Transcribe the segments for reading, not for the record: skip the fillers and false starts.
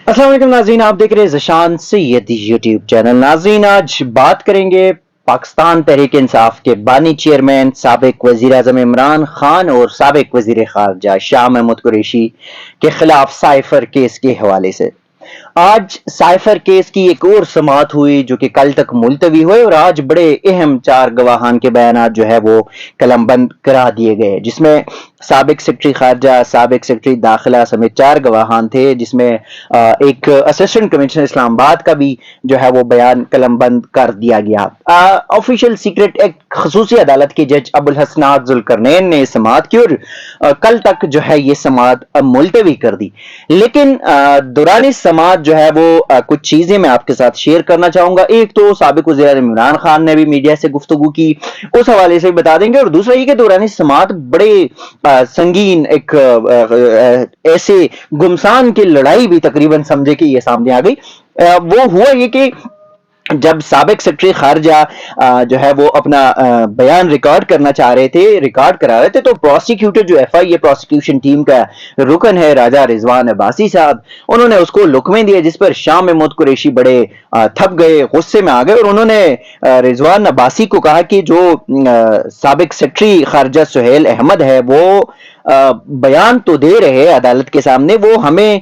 अस्सलाम वालेकुम नाज़रीन, आप देख रहे हैं ज़शान सैयद यूट्यूब चैनल। नाज़रीन, आज बात करेंगे पाकिस्तान तहरीक इंसाफ के बानी चेयरमैन साबिक वज़ीर आज़म इमरान खान और साबिक वज़ीर ख़ारजा शाह महमूद कुरैशी के खिलाफ साइफर केस के हवाले से। आज साइफर केस की एक और समाअत हुई जो कि कल तक मुलतवी हुए और आज बड़े अहम 4 गवाहान के बयानात जो है वो कलमबंद करा दिए गए, जिसमें साबिक सेक्रेटरी खारजा, साबिक सेक्रेटरी दाखिला समेत 4 गवाहान थे, जिसमें एक असिस्टेंट कमिश्नर इस्लामाबाद का भी जो है वो बयान कलमबंद कर दिया गया। ऑफिशियल सीक्रेट एक्ट खसूसी अदालत के जज अबुल हसनात जुल्करनैन ने समाअत की और कल तक जो है ये समाअत मुलतवी कर दी। लेकिन दौरान समाअत जो है वो कुछ चीजें मैं आपके साथ शेयर करना चाहूंगा। एक तो साबिक वज़ीर इमरान खान ने भी मीडिया से गुफ्तगू की, उस हवाले से बता देंगे, और दूसरा ये कि दौरान समाअत बड़े संगीन एक ऐसे गुमसान की लड़ाई भी तकरीबन समझे कि ये सामने आ गई। वो हुआ ये कि जब साबिक सेक्रेटरी खारजा जो है वो अपना बयान रिकॉर्ड करना चाह रहे थे, रिकॉर्ड करा रहे थे, तो प्रोसिक्यूटर जो एफआईए प्रोसिक्यूशन टीम का रुकन है राजा रिजवान अब्बासी साहब, उन्होंने उसको लुकमे दिए, जिस पर शाह महमूद कुरैशी बड़े थक गए, गुस्से में आ गए, और उन्होंने रिजवान अब्बासी को कहा कि जो साबिक सेक्रेटरी खारजा सुहेल अहमद है वो बयान तो दे रहे हैं अदालत के सामने, वो हमें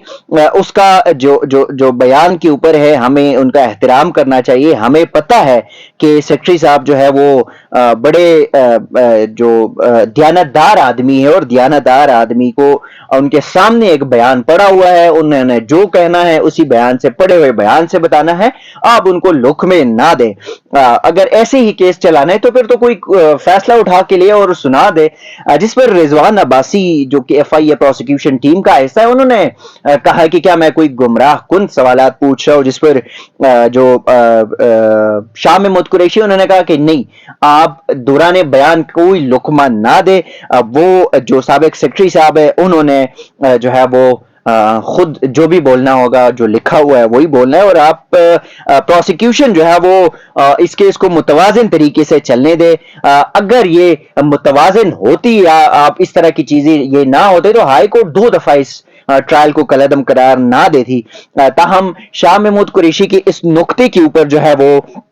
उसका जो बयान के ऊपर है हमें उनका एहतराम करना चाहिए। हमें पता है कि सेक्रेटरी साहब जो है वो बड़े जो दियानतदार आदमी है, और दियानतदार आदमी को उनके सामने एक बयान पड़ा हुआ है, उन्होंने जो कहना है उसी बयान से, पढ़े हुए बयान से बताना है, आप उनको लुक में ना दे। अगर ऐसे ही केस चलाना है तो फिर तो कोई फैसला उठा के लिए और सुना दे। जिस पर रिजवान अब्बासी जो कि एफआईए प्रोसिक्यूशन टीम का हिस्सा है, उन्होंने कहा कि क्या मैं कोई गुमराह कुन सवालात पूछ रहा हूं, जिस पर जो शाह महमूद कुरैशी उन्होंने कहा कि नहीं, आप दौरान बयान कोई लुकमा ना दे। वो जो साबिक सेक्रेटरी साहब है उन्होंने जो है वो खुद जो भी बोलना होगा, जो लिखा हुआ है वही बोलना है, और आप प्रोसिक्यूशन जो है वो इस केस को मुतवाजिन तरीके से चलने दे। अगर ये मुतवाजिन होती या आप इस तरह की चीजें ये ना होते तो हाई कोर्ट 2 दफा इस ट्रायल को कलअदम करार ना देती। ताहम शाह महमूद कुरैशी के इस नुक्ते के ऊपर जो है वो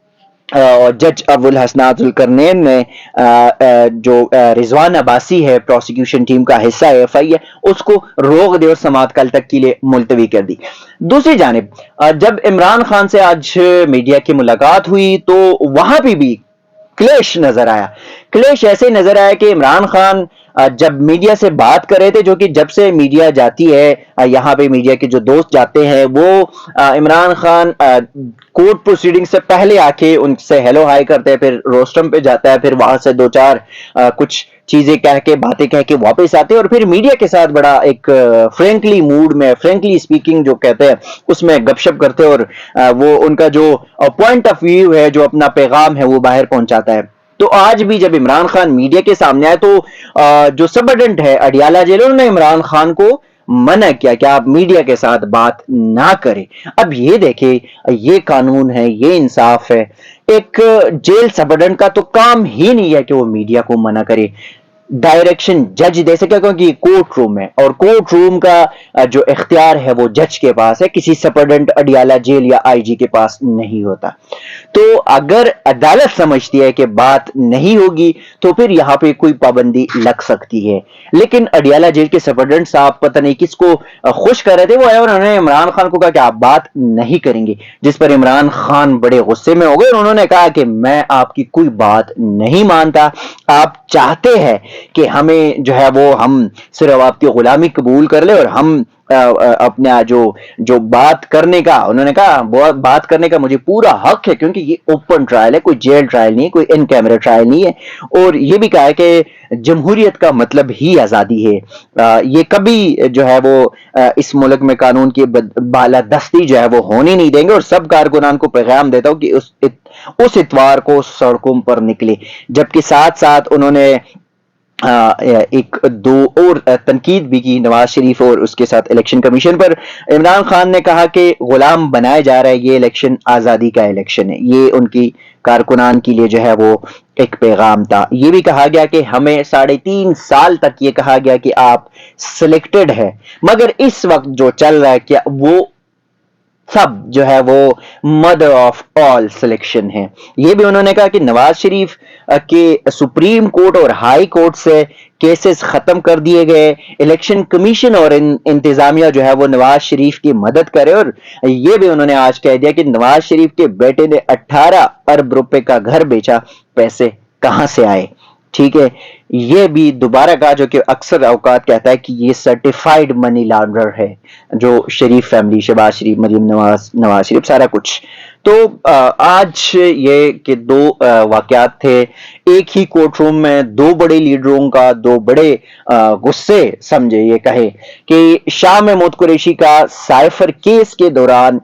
जज अबुल हसनात जुल्करनैन ने जो रिजवान अब्बासी है, प्रोसिक्यूशन टीम का हिस्सा है एफआईए, उसको रोक दे और समाअत कल तक के लिए मुलतवी कर दी। दूसरी जानिब जब इमरान खान से आज मीडिया की मुलाकात हुई तो वहां भी क्लेश नजर आया। क्लेश ऐसे नजर आया कि इमरान खान जब मीडिया से बात कर रहे थे, जो कि जब से मीडिया जाती है यहाँ पे मीडिया के जो दोस्त जाते हैं वो इमरान खान कोर्ट प्रोसीडिंग से पहले आके उनसे हेलो हाय करते हैं, फिर रोस्टम पे जाता है, फिर वहां से 2-4 कुछ चीजें कह के, बातें कह के वापस आते हैं, और फिर मीडिया के साथ बड़ा एक फ्रेंकली मूड में, फ्रेंकली स्पीकिंग जो कहते हैं उसमें गपशप करते हैं, और वो उनका जो पॉइंट ऑफ व्यू है, जो अपना पैगाम है वो बाहर पहुंचाता है। तो आज भी जब इमरान खान मीडिया के सामने आए तो जो सबअटेंडेंट है अडियाला जेल, उन्होंने इमरान खान को मना किया कि आप मीडिया के साथ बात ना करें। अब ये देखें, ये कानून है, ये इंसाफ है। एक जेल सबअटेंडेंट का तो काम ही नहीं है कि वो मीडिया को मना करे, डायरेक्शन जज दे सके, क्योंकि कोर्ट रूम है और कोर्ट रूम का जो इख्तियार है वो जज के पास है, किसी सुपरिटेंडेंट अडियाला जेल या आईजी के पास नहीं होता। तो अगर अदालत समझती है कि बात नहीं होगी तो फिर यहाँ पे कोई पाबंदी लग सकती है। लेकिन अडियाला जेल के सुपरिटेंडेंट साहब पता नहीं किसको खुश कर रहे थे, वो आए और उन्होंने इमरान खान को कहा कि आप बात नहीं करेंगे, जिस पर इमरान खान बड़े गुस्से में हो गए और उन्होंने कहा कि मैं आपकी कोई बात नहीं मानता, आप चाहते हैं कि हमें जो है वो हम सिर्फ आपकी गुलामी कबूल कर ले, और हम अपना जो बात करने का, उन्होंने कहा बात करने का मुझे पूरा हक है, क्योंकि ये ओपन ट्रायल है, कोई जेल ट्रायल नहीं है, कोई इन कैमरा ट्रायल नहीं है। और ये भी कहा है कि जमहूरियत का मतलब ही आज़ादी है। ये कभी जो है वो इस मुल्क में कानून की बालादस्ती जो है वो होने नहीं देंगे, और सब कारकुनान को पैगाम देता हूं कि उस इतवार को सड़कों पर निकले। जबकि साथ साथ उन्होंने एक दो और तनकीद भी की नवाज शरीफ और उसके साथ इलेक्शन कमीशन पर। इमरान खान ने कहा कि गुलाम बनाया जा रहा है, ये इलेक्शन आज़ादी का इलेक्शन है। ये उनकी कारकुनान के लिए जो है वो एक पैगाम था। ये भी कहा गया कि हमें 3.5 साल तक ये कहा गया कि आप सिलेक्टेड है, मगर इस वक्त जो चल रहा है क्या वो سب جو ہے وہ مدر آف آل سلیکشن ہے. یہ بھی انہوں نے کہا کہ نواز شریف کے سپریم کورٹ اور ہائی کورٹ سے کیسز ختم کر دیے گئے, الیکشن کمیشن اور انتظامیہ جو ہے وہ نواز شریف کی مدد کرے. اور یہ بھی انہوں نے آج کہہ دیا کہ نواز شریف کے بیٹے نے 18 ارب روپے کا گھر بیچا, پیسے کہاں سے آئے. ٹھیک ہے, یہ بھی دوبارہ کہا جو کہ اکثر اوقات کہتا ہے کہ یہ سرٹیفائیڈ منی لانڈرر ہے جو شریف فیملی, شہباز شریف, مریم نواز, نواز شریف, سارا کچھ. تو آج یہ کہ دو واقعات تھے ایک ہی کورٹ روم میں, دو بڑے لیڈروں کا دو بڑے غصے سمجھے یہ کہے کہ شاہ محمود قریشی کا سائفر کیس کے دوران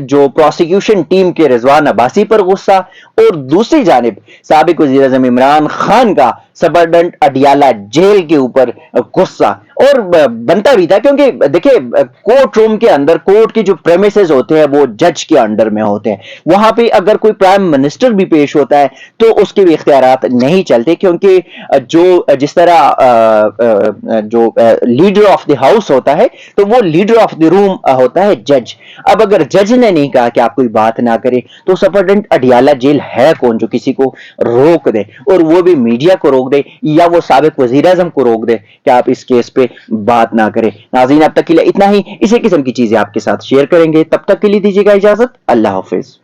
جو پروسیکیوشن ٹیم کے رضوان عباسی پر غصہ, اور دوسری جانب سابق وزیر اعظم عمران خان کا سپرڈنٹ اڈیالہ جیل کے اوپر غصہ. اور بنتا بھی تھا کیونکہ دیکھیں کورٹ روم کے اندر کورٹ کے جو پریمیسز ہوتے ہیں وہ جج کے انڈر میں ہوتے ہیں, وہاں پہ اگر کوئی پرائم منسٹر بھی پیش ہوتا ہے تو اس کے بھی اختیارات نہیں چلتے, کیونکہ جو جس طرح جو لیڈر آف دی ہاؤس ہوتا ہے تو وہ لیڈر آف دی روم ہوتا ہے جج. اب اگر جج نے نہیں کہا کہ آپ کوئی بات نہ کرے تو سپرڈنٹ اڈیالہ جیل ہے کون جو کسی کو روک دے, اور وہ بھی میڈیا کو روک دے یا وہ سابق وزیر اعظم کو روک دے کہ آپ اس کیس پہ بات نہ کریں. ناظرین اب تک کے لیے اتنا ہی, اسی قسم کی چیزیں آپ کے ساتھ شیئر کریں گے, تب تک کے لیے دیجیے گا اجازت, اللہ حافظ.